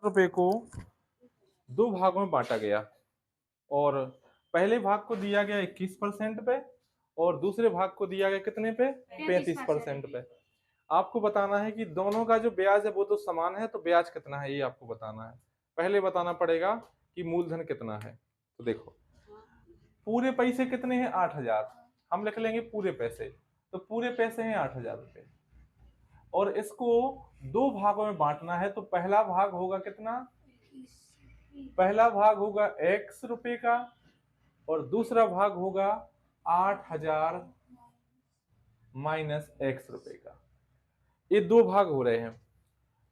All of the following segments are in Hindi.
रुपए को दो भागों में बांटा गया और पहले भाग को दिया गया 21% पे और दूसरे भाग को दिया गया कितने पे 35% पे। आपको बताना है कि दोनों का जो ब्याज है वो तो समान है, तो ब्याज कितना है ये आपको बताना है। पहले बताना पड़ेगा कि मूलधन कितना है। तो देखो पूरे पैसे कितने हैं 8,000, हम लिख लेंगे पूरे पैसे। तो पूरे पैसे हैं 8,000 रुपए और इसको दो भागों में बांटना है। तो पहला भाग होगा कितना, पहला भाग होगा x रुपए का और दूसरा भाग होगा 8,000 माइनस x रुपए का। ये दो भाग हो रहे हैं।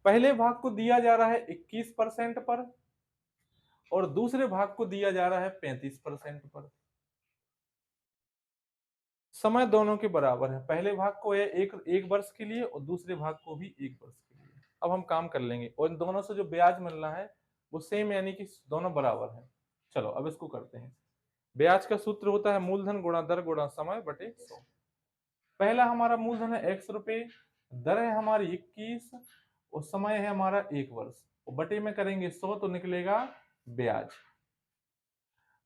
पहले भाग को दिया जा रहा है 21% पर और दूसरे भाग को दिया जा रहा है 35% पर। समय दोनों के बराबर है, पहले भाग को है एक वर्ष के लिए और दूसरे भाग को भी एक वर्ष के लिए। अब हम काम कर लेंगे और इन दोनों से जो ब्याज मिल रहा है वो सेम, यानी कि दोनों बराबर है। चलो अब इसको करते हैं। ब्याज का सूत्र होता है मूलधन गुणा दर गुणा समय बटे 100। पहला हमारा मूलधन है x रुपए, दर है हमारी 21 और समय है हमारा 1 वर्ष और बटे में करेंगे 100 तो निकलेगा ब्याज।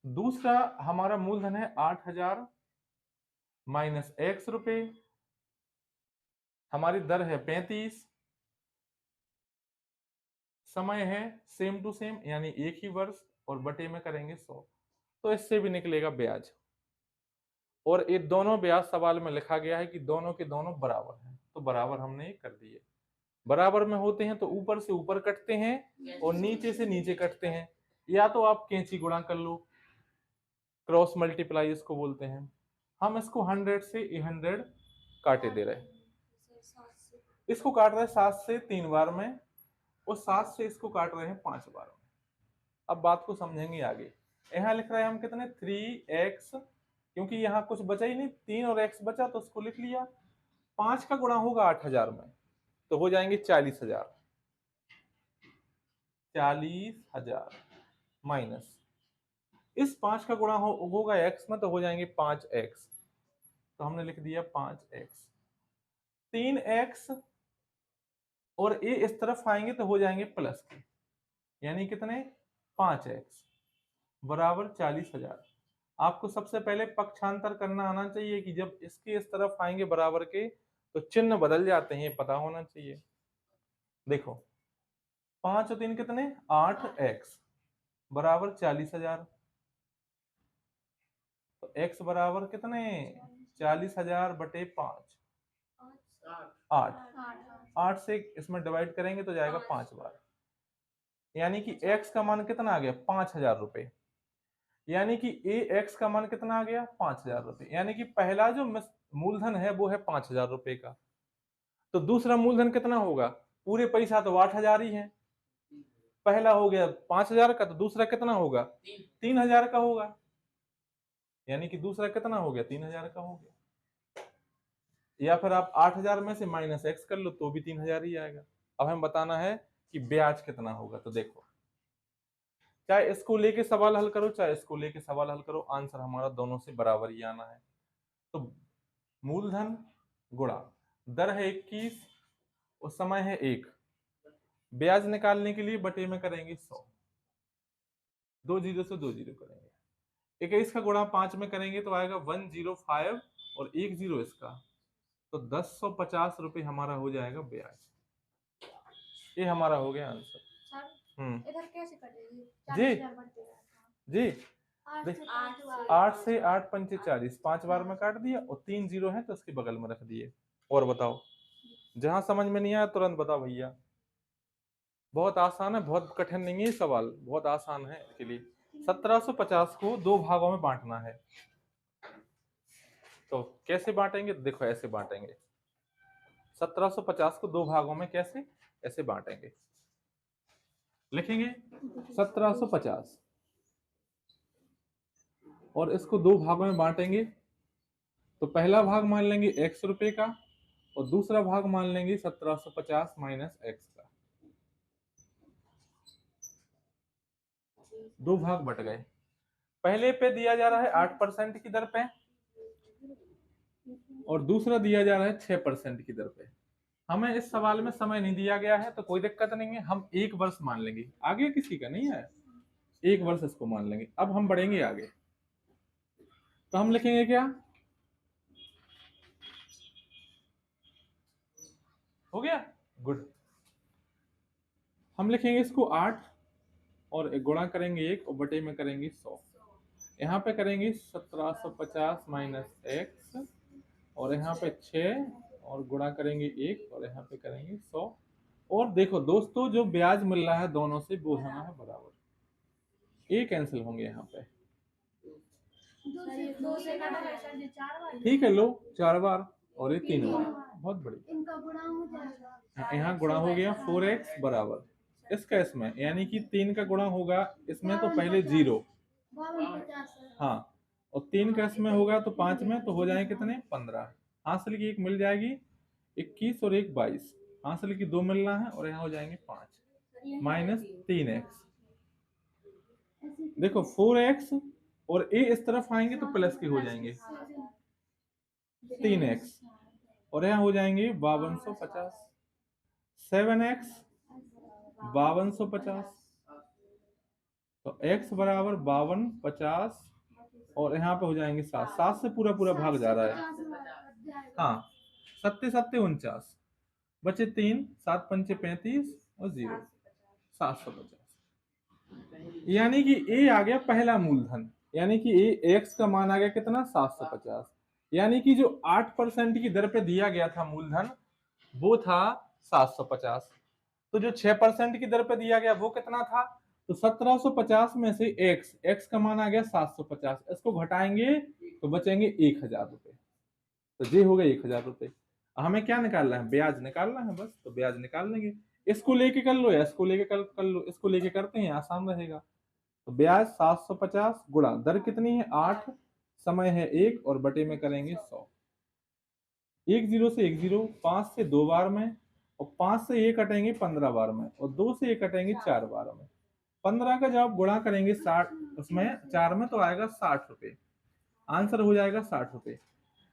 दूसरा हमारा मूलधन है 8,000 माइनस x रुपए, हमारी दर है 35, समय है सेम टू सेम यानी एक ही वर्ष और बटे में करेंगे 100 तो इससे भी निकलेगा ब्याज। और ये दोनों ब्याज सवाल में लिखा गया है कि दोनों के दोनों बराबर हैं, तो बराबर हमने कर दिए। बराबर में होते हैं तो ऊपर से ऊपर कटते हैं और नीचे से नीचे कटते हैं, या तो आप कैंची गुणा कर लो, क्रॉस मल्टीप्लाई इसको बोलते हैं। हम इसको 100 से 100 काटे दे रहे हैं, इसको काट रहे हैं 7 से 3 बार में और 7 से इसको काट रहे हैं 5 बार में। अब बात को समझेंगे आगे। यहाँ लिख रहे हैं हम कितने 3x, क्योंकि यहाँ कुछ बचा ही नहीं, 3 और x बचा तो उसको लिख लिया। 5 का गुणा होगा 8,000 में तो हो जाएंगे 40,000, 40,000 माइनस इस 5 का गुणा होगा x में तो हो जाएंगे 5x, तो हमने लिख दिया 5x। 3x और a इस तरफ आएंगे तो हो जाएंगे प्लस के, यानी कितने 5x बराबर 40,000। आपको सबसे पहले पक्षांतर करना आना चाहिए कि जब इसके इस तरफ आएंगे बराबर के तो चिन्ह बदल जाते हैं, पता होना चाहिए। देखो 5 और 3 कितने 8x बराबर 40,000, तो x बराबर कितने 40,000 बटे 5, 8 से इसमें डिवाइड करेंगे तो जाएगा 5 बार, यानी कि x का मान कितना आ गया 5,000 रुपए, यानी कि ax का मान कितना आ गया 5,000 रुपए। यानी कि पहला जो मूलधन है वो है 5,000 रुपए का, तो दूसरा मूलधन कितना होगा, पूरे पैसा तो 8,000 ही है, पहला हो गया 5,000 का तो दूसरा कितना होगा 3,000 का होगा, यानी कि दूसरा कितना हो गया 3,000 का हो गया। या फिर आप 8,000 में से माइनस x कर लो तो भी 3,000 ही आएगा। अब हमें बताना है कि ब्याज कितना होगा। तो देखो चाहे इसको लेके सवाल हल करो चाहे इसको लेके सवाल हल करो, आंसर हमारा दोनों से बराबर ही आना है। तो मूलधन गुणा दर है 21 और समय है 1, ब्याज निकालने के लिए बटे में करेंगे 100, 2 जीरो से 2 जीरो करेंगे, 21 का गुणा 5 में करेंगे तो आएगा 105 और 1 जीरो इसका, तो 1050 रुपए हमारा हो जाएगा ब्याज। ये हमारा हो गया आंसर। इधर कैसे कटेगी जी 8 से 8 पंचे 40, 5 बार में काट दिया और 3 जीरो है तो उसके बगल में रख दिए। और बताओ जहां समझ में नहीं आया तुरंत बताओ भैया। बहुत आसान है, बहुत कठिन नहीं है सवाल, बहुत आसान है। इसके लिए 1750 को दो भागों में बांटना है, तो कैसे बांटेंगे, देखो ऐसे बांटेंगे। 1750 को दो भागों में कैसे, ऐसे बांटेंगे, लिखेंगे 1750 और इसको दो भागों में बांटेंगे। तो पहला भाग मान लेंगे x रुपए का और दूसरा भाग मान लेंगे 1750 माइनस x का। दो भाग बट गए। पहले पे दिया जा रहा है 8% की दर पे और दूसरा दिया जा रहा है 6% की दर पे। हमें इस सवाल में समय नहीं दिया गया है तो कोई दिक्कत नहीं है, हम 1 वर्ष मान लेंगे, आगे किसी का नहीं है, 1 वर्ष इसको मान लेंगे। अब हम बढ़ेंगे आगे, तो हम लिखेंगे क्या, हो गया, गुड। हम लिखेंगे इसको 8 और गुणा करेंगे 1 और बटे में करेंगे 100। यहाँ पे करेंगे 1750 माइनस एक्स और यहाँ पे 6 और गुणा करेंगे 1 और यहाँ पे करेंगे 100। और देखो दोस्तों, जो ब्याज मिल रहा है दोनों से वो होना है बराबर, ये कैंसिल होंगे यहाँ पे, दो से काटा है सर जी 4 बार। ठीक है, लो 4 बार और ये 3 बार, बहुत बढ़िया। इनका गुणा हो जाएगा, यहाँ गुणा हो गया 4x बराबर इसका इसमें, यानी कि 3 का गुणा होगा इसमें तो पहले 0, 5250। हाँ, और 3 का इसमें होगा तो 5 में तो हो जाए कितने 15, हासिल की 1 मिल जाएगी 21 और 1 22, हासिल की 2 मिलना है और यहाँ हो जाएंगे 5 माइनस 3x। देखो 4x और a इस तरफ आएंगे तो प्लस के हो जाएंगे 3x और यहाँ हो जाएंगे 5250, 7x 5250, तो x बराबर 5250 और यहाँ पे हो जाएंगे 7, 7 से पूरा पूरा भाग जा रहा है, हाँ, 7 7 49, बचे 3, 7 पंचे 35 और 0 750, यानी कि a आ गया पहला मूलधन, यानी कि x का मान आ गया कितना 750, यानी कि जो 8% की दर पे दिया गया था मूलधन वो था 750, तो जो 6% की दर पे दिया गया वो कितना था, तो 1750 में से x का मान आ गया 750, इसको घटाएंगे तो बचेंगे 1000 रुपए, तो ये हो गए 1000 रुपए। हमें क्या निकालना है, ब्याज निकालना है बस, तो ब्याज निकाल लेंगे, इसको लेके कर लो या इसको लेके कर लो, इसको लेके करते हैं आसान रहेगा। तो ब्याज 750 गुणा दर कितनी है 8, समय है 1 और बटे में करेंगे 100, 1 0 से 1 0, 5 से 2 बार में और 5 से 1 कटेंगे 15 बार में और 2 से 1 कटेंगे 4 बार में। 15 का जब गुणा करेंगे 60 उसमें 4 में तो आएगा 60 रुपए, आंसर हो जाएगा 60 रुपए।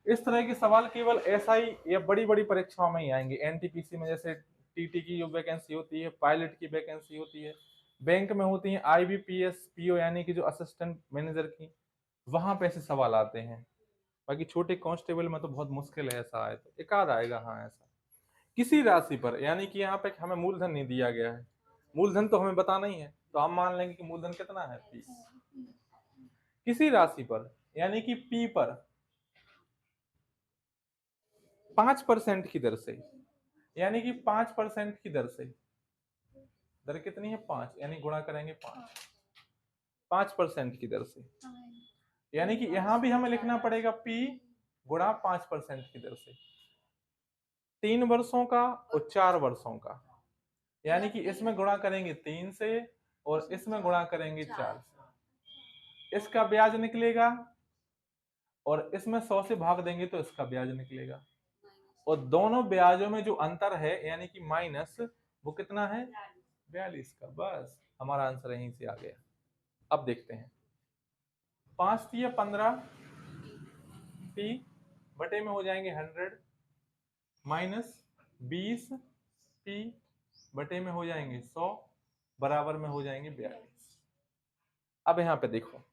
इस तरह के सवाल केवल एसआई या बड़ी बड़ी परीक्षाओं में ही आएंगे, एनटीपीसी में जैसे टीटी की जो वैकेंसी होती है, पायलट की वैकेंसी होती है, बैंक में होती है आईबीपीएस पीओ यानी कि जो असिस्टेंट मैनेजर की, वहां पे ऐसे सवाल आते हैं। बाकी छोटे कांस्टेबल में तो बहुत मुश्किल है ऐसा आए, तो एक आध आएगा हाँ ऐसा किसी राशि पर, यानी कि यहाँ पे हमें मूलधन नहीं दिया गया है, मूलधन तो हमें बताना ही है, तो हम मान लेंगे कि मूलधन कितना है पी, किसी राशि पर यानी कि पी पर 5% की दर से, यानी कि 5% की दर से, दर कितनी है 5, यानी गुणा करेंगे 5% की दर से, यानी कि यहां भी हमें लिखना पड़ेगा P गुणा 5% की दर से, 3 वर्षों का और 4 वर्षों का, यानी कि इसमें गुणा करेंगे 3 से और इसमें गुणा करेंगे 4 से, इसका ब्याज निकलेगा और इसमें 100 से भाग देंगे तो इसका ब्याज निकलेगा, और दोनों ब्याजों में जो अंतर है यानी कि माइनस, वो कितना है 42 का, बस हमारा आंसर यहीं से आ गया। अब देखते हैं 5 3 15 पी बटे में हो जाएंगे 100 माइनस 20 पी बटे में हो जाएंगे 100 बराबर में हो जाएंगे 42। अब यहां पे देखो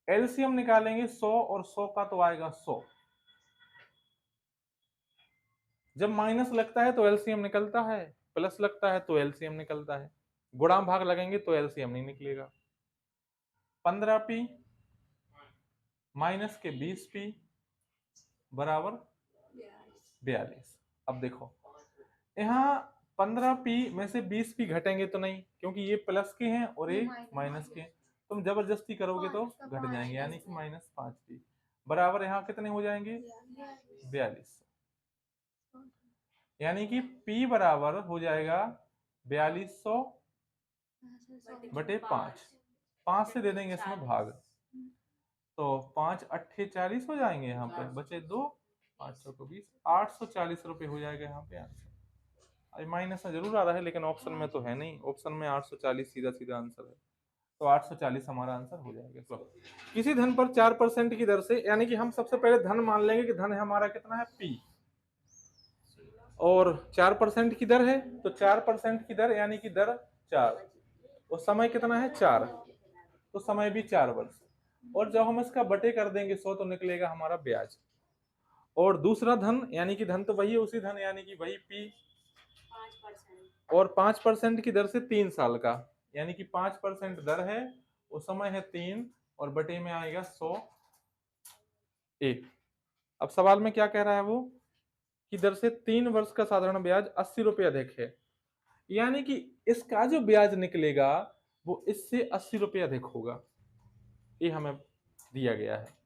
एलसीएम निकालेंगे 100 और 100 का तो आएगा 100, जब माइनस लगता है तो एलसीएम निकलता है, प्लस लगता है तो एलसीएम निकलता है, गुणा भाग लगेंगे तो एलसीएम नहीं निकलेगा। 15 पी माइनस के 20 पी बराबर 42। अब देखो यहाँ 15 पी में से 20 पी घटेंगे तो नहीं, क्योंकि ये प्लस के हैं और ये माइनस के हैं, तुम जबरदस्ती करोगे तो घट जाएंगे, यानी कि माइनस 5 पी बराबर यहाँ कितने हो जाएंगे 42, यानी कि P बराबर हो जाएगा 4200 बटे 5, 5 से दे देंगे इसमें भाग, तो 5 अट्ठे 40 हो जाएंगे, यहाँ पे बचे 2, 500 को 20, 840 रुपए हो जाएगा यहाँ पे आंसर। माइनस में जरूर आ रहा है लेकिन ऑप्शन में तो है नहीं, ऑप्शन में 840 सीधा सीधा आंसर है, तो 840 हमारा आंसर हो जाएगा। तो किसी धन पर 4% की दर से, यानी कि हम सबसे पहले धन मान लेंगे कि धन हमारा कितना है P, और 4% की दर है, तो 4% की दर यानी कि दर 4, और समय कितना है 4, तो समय भी 4 वर्ष। और जब हम इसका बटे कर देंगे 100 तो निकलेगा हमारा ब्याज। और दूसरा धन यानी कि धन तो वही है, उसी धन यानी कि वही पी, 5%। और 5% की दर से 3 साल का, यानी कि 5% दर है, वो समय है 3, और बटे में आएगा 100 एक। अब सवाल में क्या कह रहा है वो, कि दर से 3 वर्ष का साधारण ब्याज 80 रुपये अधिक है, यानी कि इसका जो ब्याज निकलेगा वो इससे 80 रुपये अधिक होगा, ये हमें दिया गया है।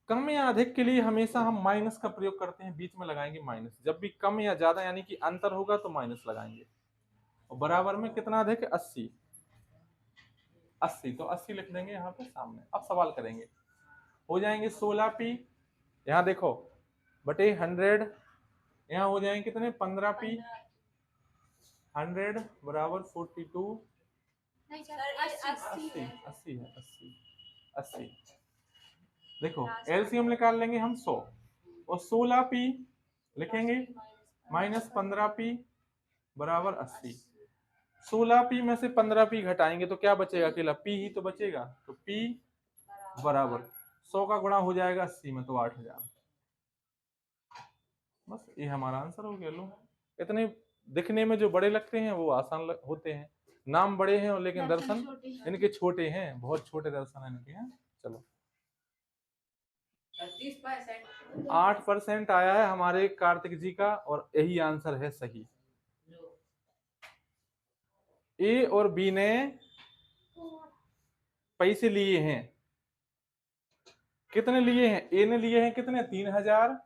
कम या अधिक के लिए हमेशा हम माइनस का प्रयोग करते हैं, बीच में लगाएंगे माइनस, जब भी कम या ज्यादा यानी कि अंतर होगा तो माइनस लगाएंगे। और बराबर में कितना अधिक है 80, 80 तो 80 लिख देंगे यहाँ पे सामने। अब सवाल करेंगे, हो जाएंगे 16p, यहाँ देखो बटे 100, यहाँ हो जाएंगे कितने 15p, 100 बराबर 42, नहीं सर, 80 80 है। 80 है 80। देखो एलसीएम निकाल लेंगे हम 100, और 16p लिखेंगे माइनस 15p बराबर 80। 16p में से 15p घटाएंगे तो क्या बचेगा, अकेला p ही तो बचेगा, तो p बराबर 100 का गुणा हो जाएगा 80 में, तो 8000। बस ये हमारा आंसर हो गया। लो, इतने दिखने में जो बड़े लगते हैं वो आसान होते हैं, नाम बड़े हैं और लेकिन दर्शन छोटे हैं। इनके छोटे हैं, बहुत छोटे दर्शन है इनके हैं। चलो 8% आया है हमारे कार्तिक जी का, और यही आंसर है सही। ए और बी ने पैसे लिए हैं, कितने लिए हैं, ए ने लिए हैं कितने 3000,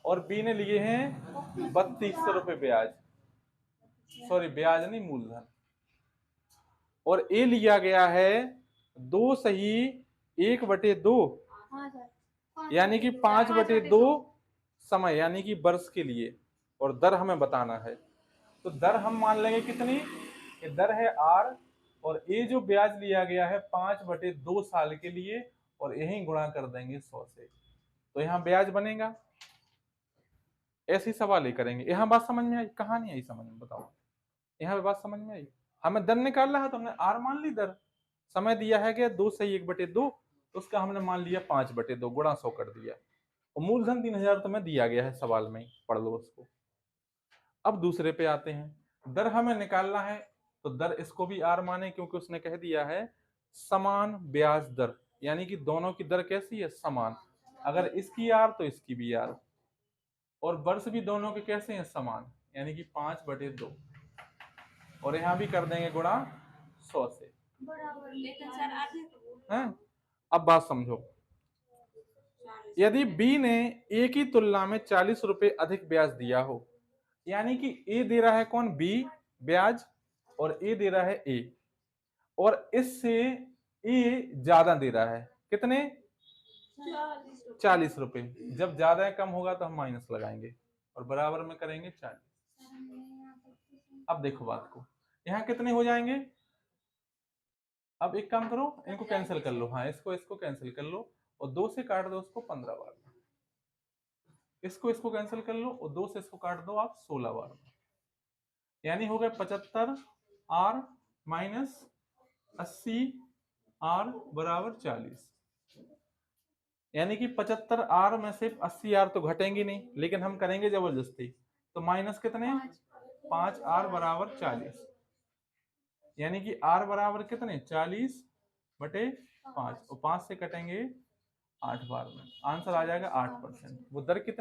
और बी ने लिए हैं 3200 रुपए ब्याज, सॉरी ब्याज नहीं मूलधन। और ए लिया गया है 2 सही 1/2, हाँ सर, यानी कि 5/2 समय यानी कि वर्ष के लिए, और दर हमें बताना है। तो दर हम मान लेंगे कितनी, कि दर है आर, और ये जो ब्याज लिया गया है 5/2 साल के लिए, और यही गुणा कर देंगे 100 से, तो यहाँ ब्याज बनेगा। ऐसे ही सवाल ही करेंगे। यहाँ बात समझ में आई, कहाँ नहीं आई समझ में, बताओ यहाँ पे बात समझ में आई। हमें दर निकालना है तो हमने आर मान ली दर, समय दिया है कि 2 सही 1/2, उसका हमने मान लिया 5/2 गुणा 100 कर दिया, और मूलधन 3000 तो में दिया गया है सवाल में, पढ़ लो उसको। अब दूसरे पे आते हैं, दर हमें निकालना है, तो दर इसको भी आर माने, क्योंकि उसने कह दिया है समान ब्याज दर, यानी कि दोनों की दर कैसी है समान, अगर इसकी आर तो इसकी भी आर, और वर्ष भी दोनों के कैसे हैं समान, यानी कि 5/2, और यहाँ भी कर देंगे गुणा 100 से। लेकिन सर आधे हैं? अब बात समझो, यदि बी ने ए की तुलना में 40 रुपए अधिक ब्याज दिया हो, यानी कि ए दे रहा है कौन, बी ब्याज, और ए दे रहा है ए, और इससे ए ज्यादा दे रहा है, कितने 40 रुपए। जब ज्यादा कम होगा तो हम माइनस लगाएंगे, और बराबर में करेंगे 40। अब देखो बात को, यहाँ कितने हो जाएंगे, अब एक काम करो इनको कैंसिल कर लो, हाँ इसको कैंसिल कर लो, और 2 से काट दो उसको 15 बार, इसको कैंसिल कर लो, और 2 से इसको काट दो आप 16 बार, यानी हो गए 75 आर माइनस 80 आर बराबर 40, यानी कि 75 आर में से 80 आर तो घटेंगे नहीं, लेकिन हम करेंगे जबरदस्ती, तो माइनस कितने 5 आर बराबर 40, यानी कि आर बराबर कितने 40/5, और 5 से कटेंगे 8 बार में, आंसर आ जाएगा 8%। वो दर कितनी